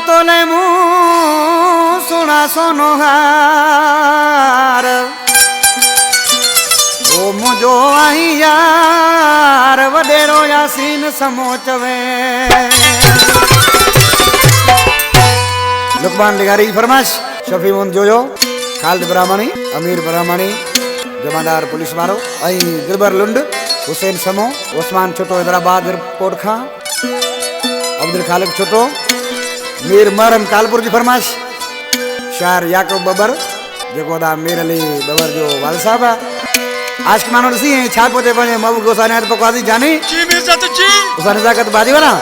तो ले मुँह सुना सोनोहार ओ मुझो आई यार वडेरो यासीन समोचवे लुकमान लिगारी फरमाश शफी मुन जोयो खालिद ब्राह्मणी अमीर ब्राह्मणी जमादार पुलिस वारो आई दिलबर लुंड हुसैन समो उस्मान छोटो हैदराबाद एयरपोर्ट खां अब्दुल खालिक छोटो मीर मरम कालपुर जी फरमाश शायर याकूब बबर जेको दा मीर अली बबर जो वाल साहब आज के मानो सी छा पोते पने महबूब गोसाने तो पकवादी जानी जी मिर्जा तो जी गोसाने जाकत बाजी वाला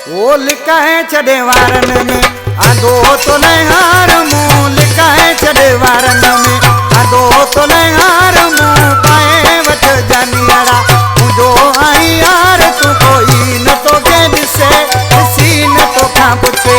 वो लिखा है छड़े वारन में आदो तो नहीं हार मुंह लिखा है छड़े वारन में आदो तो नहीं हार मुंह पाए वच जानियारा मुझो आई यार तू कोई न तो के दिसे किसी न तो का पूछे